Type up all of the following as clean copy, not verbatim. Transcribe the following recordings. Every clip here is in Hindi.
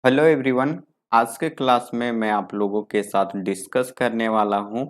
Hello everyone. आज के क्लास में मैं आप लोगों के साथ डिस्कस करने वाला हूं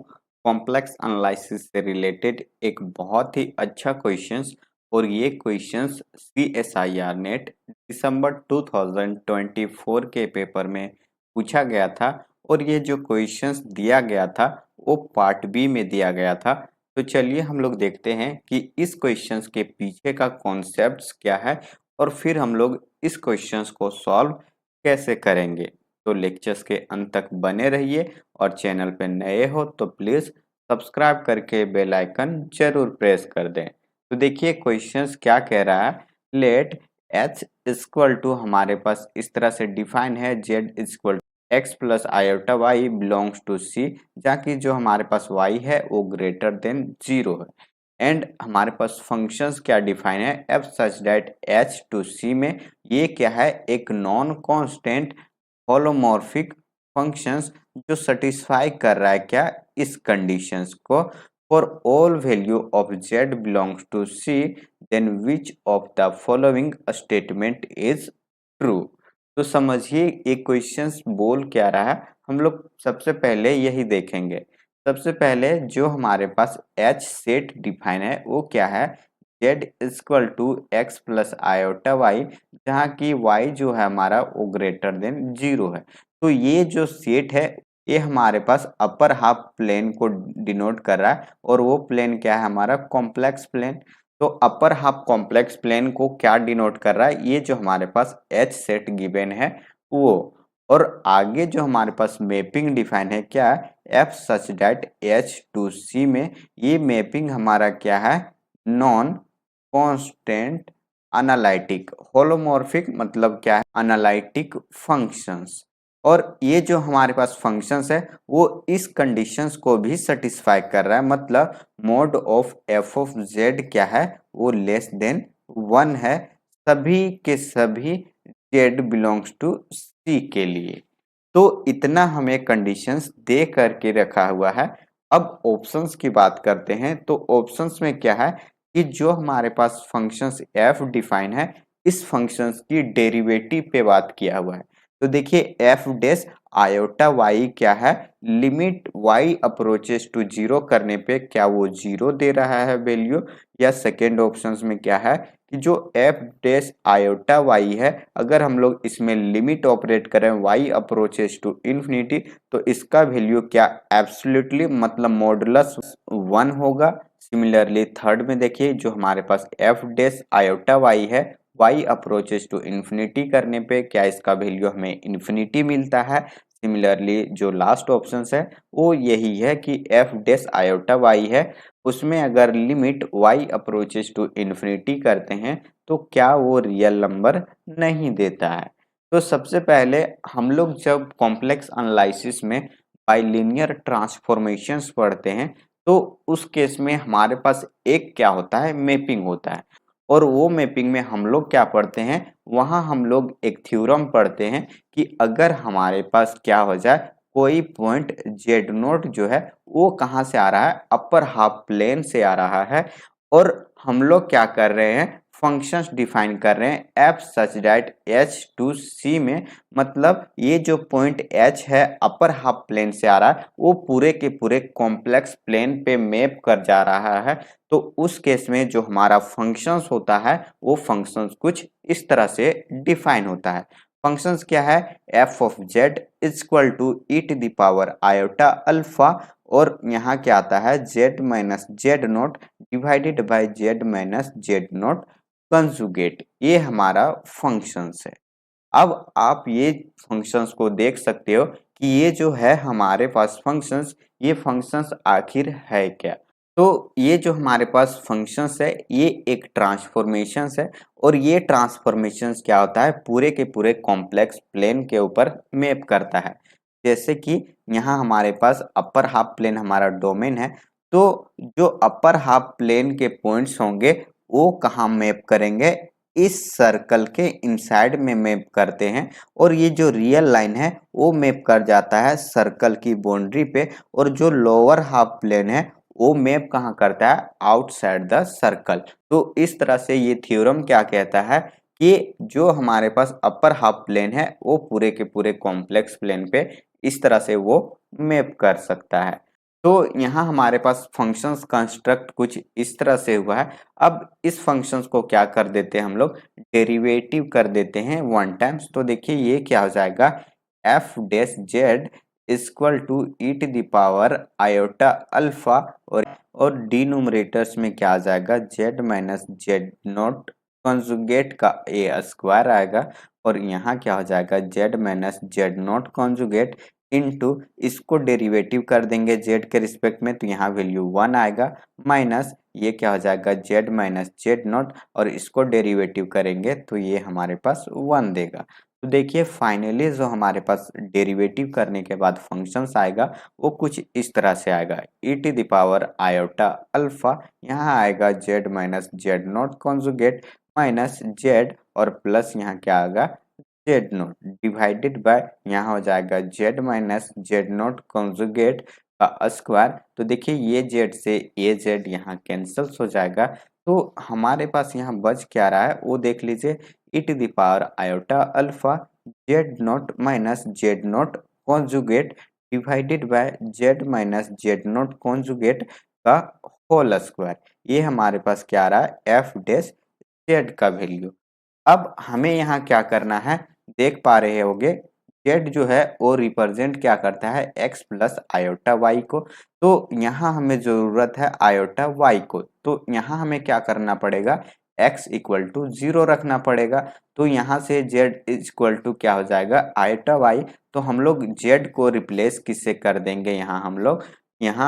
कॉम्प्लेक्स एनालिसिस से रिलेटेड एक बहुत ही अच्छा क्वेश्चंस। और ये क्वेश्चंस CSIR नेट दिसंबर 2024 के पेपर में पूछा गया था। और ये जो क्वेश्चंस दिया गया था वो पार्ट बी में दिया गया था। तो चलिए हम लोग देखते हैं कि इस क्वेश्चंस के पीछे का कॉन्सेप्ट्स क्या है और फिर हम लोग इस क्वेश्चंस को सॉल्व कैसे करेंगे। तो लेक्चर्स के अंत तक बने रहिए और चैनल पे नए हो तो प्लीज सब्सक्राइब करके बेल आइकन जरूर प्रेस कर दें। तो देखिए क्वेश्चंस क्या कह रहा है। लेट h इक्वल टू हमारे पास इस तरह से डिफाइन है z equal x plus iota y belongs to C, जहाँ की जो हमारे पास y है वो ग्रेटर देन 0 है। एंड हमारे पास फंक्शंस क्या डिफाइन है f such that h to c में ये क्या है, एक नॉन कांस्टेंट होलोमॉर्फिक फंक्शंस जो सेटिस्फाई कर रहा है क्या, इस कंडीशंस को। For all value of z belongs to c then which of the following statement is true. तो समझिए ये क्वेश्चंस बोल क्या रहा है, हम लोग सबसे पहले यही देखेंगे। सबसे पहले जो हमारे पास h सेट डिफाइन है वो क्या है, z equal to X plus iota Y, जहाँ की y जो है हमारा वो ग्रेटर देन 0 है। तो ये जो सेट है ये हमारे पास अपर हाफ प्लेन को डिनोट कर रहा है और वो प्लेन क्या है हमारा, कॉम्प्लेक्स प्लेन। तो अपर हाफ कॉम्प्लेक्स प्लेन को क्या डिनोट कर रहा है, ये जो हमारे पास h सेट गिवन है वो। और आगे जो हमारे पास मैपिंग डिफाइन है क्या, f such that h to c में ये मैपिंग हमारा क्या है, नॉन कांस्टेंट एनालिटिक होलोमॉर्फिक, मतलब क्या है एनालिटिक फंक्शंस। और ये जो हमारे पास फंक्शंस है वो इस कंडीशंस को भी सेटिस्फाई कर रहा है, मतलब mode of f of z क्या है वो लेस देन 1 है सभी के सभी z बिलोंग्स टू c के लिए। तो इतना हमें कंडीशंस दे करके रखा हुआ है। अब ऑप्शंस की बात करते हैं तो ऑप्शंस में क्या है कि जो हमारे पास फंक्शंस f डिफाइन है इस फंक्शंस की डेरिवेटिव पे बात किया हुआ है। तो देखिए f डैश आयोटा y क्या है, limit y approaches to zero करने पे क्या वो जीरो दे रहा है वैल्यू, या सेकेंड ऑप्शंस में क्या है कि जो f डैश आयोटा y है अगर हम लोग इसमें लिमिट ऑपरेट करें y अप्रोचेस टू इन्फिनिटी तो इसका वैल्यू क्या एब्सोल्युटली मतलब मॉडुलस 1 होगा। सिमिलरली थर्ड में देखिए जो हमारे पास f डैश आयोटा y है y अप्रोचेस टू इन्फिनिटी करने पे क्या इसका वैल्यू हमें इन्फिनिटी मिलता है। सिमिलरली जो लास्ट ऑप्शन है वो यही है कि f डैश आयोटा y है उसमें अगर limit y approaches to infinity करते हैं तो क्या वो रियल नंबर नहीं देता है। तो सबसे पहले हम लोग जब कॉम्प्लेक्स एनालिसिस में बाइलिनियर ट्रांसफॉर्मेशंस पढ़ते हैं तो उस केस में हमारे पास एक क्या होता है, मैपिंग होता है। और वो मैपिंग में हम लोग क्या पढ़ते हैं, वहां हम लोग एक थ्योरम पढ़ते हैं कि अगर हमारे पास क्या हो जाए कोई पॉइंट जेड नोट जो है वो कहाँ से आ रहा है, अपर हाफ प्लेन से आ रहा है। और हम लोग क्या कर रहे हैं, फंक्शंस डिफाइन कर रहे हैं f such that h to c में, मतलब ये जो पॉइंट h है अपर हाफ प्लेन से आ रहा है वो पूरे के पूरे कॉम्प्लेक्स प्लेन पे मैप कर जा रहा है। तो उस केस में जो हमारा फंक्शंस होता है वो फंक्शंस कुछ इस तरह से डिफाइन होता है। फंक्शंस क्या है, f of z equal to E to the power iota alpha, और यहाँ क्या आता है z minus Z not divided by z minus Z not conjugate, ये हमारा फंक्शंस है। अब आप ये फंक्शंस को देख सकते हो कि ये जो है हमारे पास फंक्शंस, ये फंक्शंस आखिर है क्या। तो ये जो हमारे पास फंक्शंस है ये एक ट्रांसफॉर्मेशंस है और ये ट्रांसफॉर्मेशंस क्या होता है, पूरे के पूरे कॉम्प्लेक्स प्लेन के ऊपर मैप करता है। जैसे कि यहाँ हमारे पास अपर हाफ प्लेन हमारा डोमेन है, तो जो अपर हाफ प्लेन के पॉइंट्स होंगे वो कहाँ मैप करेंगे, इस सर्कल के इनसाइड में मैप करते हैं। और ये जो रियल लाइन है वो मैप कर जाता है सर्कल की बाउंड्री पे, और जो लोअर हाफ प्लेन है वो मैप कहाँ करता है, आउटसाइड द सर्कल। तो इस तरह से ये थ्योरम क्या कहता है कि जो हमारे पास अपर हाफ प्लेन है वो पूरे के पूरे कॉम्प्लेक्स प्लेन पे इस तरह से वो मैप कर सकता है। तो यहाँ हमारे पास फंक्शंस कंस्ट्रक्ट कुछ इस तरह से हुआ है। अब इस फंक्शंस को क्या कर देते हैं हम लोग, डेरिवेटिव कर देते हैं वन टाइम्स। तो देखिए ये क्या हो जाएगा, F dash Z equal to E to the power iota alpha, और डिनोमिनेटर्स में क्या आ जाएगा, Z minus Z not conjugate का ए स्क्वायर आएगा, और यहाँ क्या हो जाएगा, Z minus Z not conjugate into, इसको डेरिवेटिव कर देंगे जेड के रिस्पेक्ट में, तो यहाँ वैल्यू 1 आएगा, माइनस ये क्या हो जाएगा, जेड माइनस जेड नॉट, और इसको डेरिवेटिव करेंगे तो ये हमारे पास 1 देगा। तो देखिए फाइनली जो हमारे पास डेरिवेटिव करने के बाद फंक्शंस आएगा वो कुछ इस तरह से आएगा, e to the power iota alpha, यहाँ आएगा z minus Z not conjugate minus z, और प्लस यहाँ क्या आएगा, जेड नॉट डिवाइडेड बाय, यहाँ हो जाएगा Z minus Z not conjugate का स्क्वायर। तो देखिए ये जेड से ये जेड यहाँ कैंसल्स हो जाएगा, तो हमारे पास यहाँ बच क्या रहा है वो देख लीजिए, e to the power iota alpha z not minus Z not conjugate divided by z minus Z not conjugate का होल स्क्वायर। ये हमारे पास क्या आ रहा है, एफ डैश जेड का वैल्यू। अब हमें यहाँ क्या करना है, देख पा रहे होगे जेड जो है वो रिप्रेजेंट क्या करता है, एक्स प्लस आयोटा वाई को। तो यहाँ हमें जरूरत है आयोटा वाई को, तो यहाँ हमें क्या करना पड़ेगा, एक्स इक्वल टू 0 रखना पड़ेगा। तो यहाँ से जेड इक्वल टू क्या हो जाएगा, आयोटा वाई। तो हम लोग जेड को रिप्लेस किससे कर देंगे, यहाँ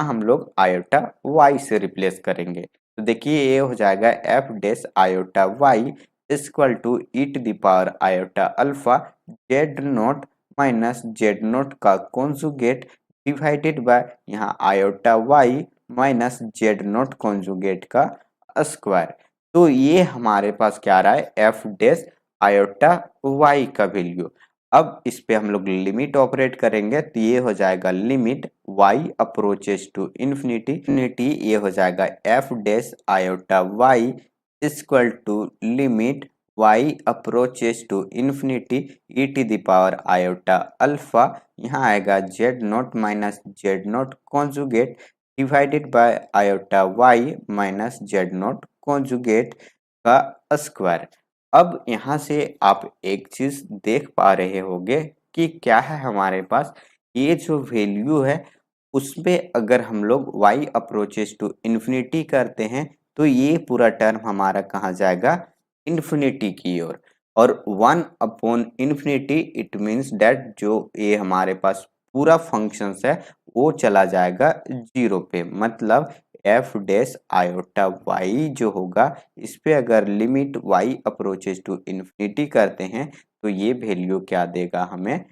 हम लोग आयोटा वाई से रिप्लेस करेंगे। तो देखिए ये हो जाएगा F dash iota Y equal to E to the power iota alpha Z not minus Z not का कॉन्जुगेट डिवाइडेड बाय यहाँ iota Y minus Z not conjugate का स्क्वायर। तो ये हमारे पास क्या आ रहा है, एफ डैश आयोटा वाई का वैल्यू। अब इस पे हम लोग लिमिट ऑपरेट करेंगे तो ये हो जाएगा limit y approaches to infinity, ये हो जाएगा F dash iota y equal to limit y approaches to infinity E to the power iota alpha, यहाँ आएगा Z not minus Z not conjugate divided by iota y minus Z not conjugate का स्क्वायर। अब यहाँ से आप एक चीज देख पा रहे होंगे कि क्या है हमारे पास, ये जो वैल्यू है उसपे अगर हम लोग y अप्रोचेस टू इन्फिनिटी करते हैं तो ये पूरा टर्म हमारा कहाँ जाएगा, इन्फिनिटी की ओर। और 1 upon infinity it means that जो ये हमारे पास पूरा फंक्शंस है वो चला जाएगा 0 पे, मतलब एफ डैश आयोटा वाई जो होगा इस पे अगर limit y approaches to infinity करते हैं तो ये वैल्यू क्या देगा, हमें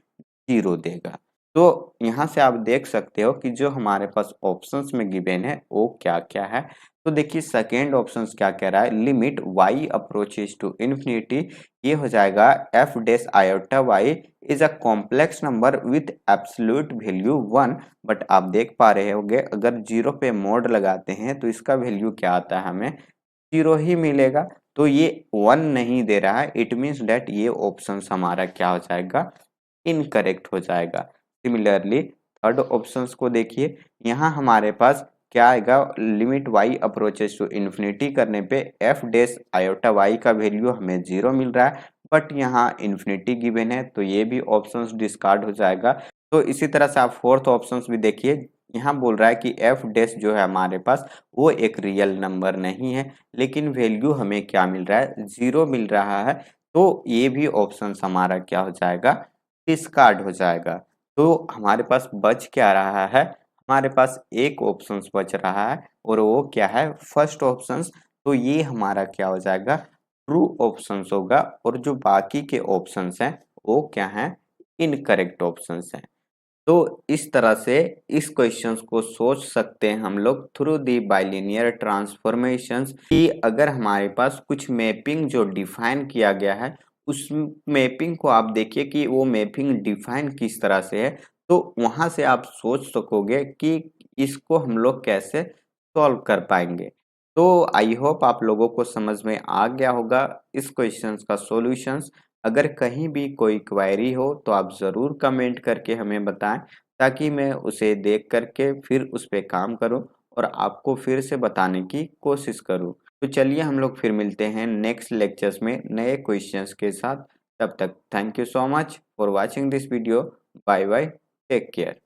0 देगा। तो यहाँ से आप देख सकते हो कि जो हमारे पास ऑप्शंस में गिवन है वो क्या क्या है। तो देखिए सेकेंड ऑप्शंस क्या कह रहा है, limit y approaches to infinity, ये हो जाएगा F dash iota y is a complex number with absolute value 1। But आप देख पा रहे होंगे अगर 0 पे मोड लगाते हैं तो इसका वैल्यू क्या आता है, हमें 0 ही मिलेगा। तो ये 1 नहीं दे रहा है, इट मीन्स डेट ये ऑप्शन हमारा क्या हो जाएगा, इनकरेक्ट हो जाएगा। सिमिलरली थर्ड ऑप्शंस को देखिए, यहाँ हमारे पास क्या आएगा, limit y approaches to infinity करने पे एफ डैश आयोटा y का वैल्यू हमें 0 मिल रहा है, बट यहाँ इन्फिनिटी गिवन है तो ये भी ऑप्शंस डिस्कार्ड हो जाएगा। तो इसी तरह से आप फोर्थ ऑप्शंस भी देखिए, यहाँ बोल रहा है कि एफ डैश जो है हमारे पास वो एक रियल नंबर नहीं है, लेकिन वैल्यू हमें क्या मिल रहा है, 0 मिल रहा है। तो ये भी ऑप्शन हमारा क्या हो जाएगा, डिस्कार्ड हो जाएगा। तो हमारे पास बच क्या रहा है, हमारे पास एक ऑप्शन बच रहा है और वो क्या है, फर्स्ट ऑप्शन। तो ये हमारा क्या हो जाएगा, ट्रू ऑप्शन होगा, और जो बाकी के ऑप्शंस हैं वो क्या हैं, इनकरेक्ट ऑप्शंस हैं। तो इस तरह से इस क्वेश्चंस को सोच सकते हैं हम लोग थ्रू दी बाइलिनियर ट्रांसफॉर्मेशंस, कि अगर हमारे पास कुछ मैपिंग जो डिफाइन किया गया है उस मैपिंग को आप देखिए कि वो मैपिंग डिफाइन किस तरह से है, तो वहां से आप सोच सकोगे कि इसको हम लोग कैसे सॉल्व कर पाएंगे। तो आई होप आप लोगों को समझ में आ गया होगा इस क्वेश्चंस का सॉल्यूशंस। अगर कहीं भी कोई क्वेरी हो तो आप ज़रूर कमेंट करके हमें बताएं, ताकि मैं उसे देख करके फिर उस पे काम करूं और आपको फिर से बताने की कोशिश करूं। तो चलिए हम लोग फिर मिलते हैं नेक्स्ट लेक्चर्स में नए क्वेश्चंस के साथ। तब तक thank you so much for watching this video. Bye bye, take care.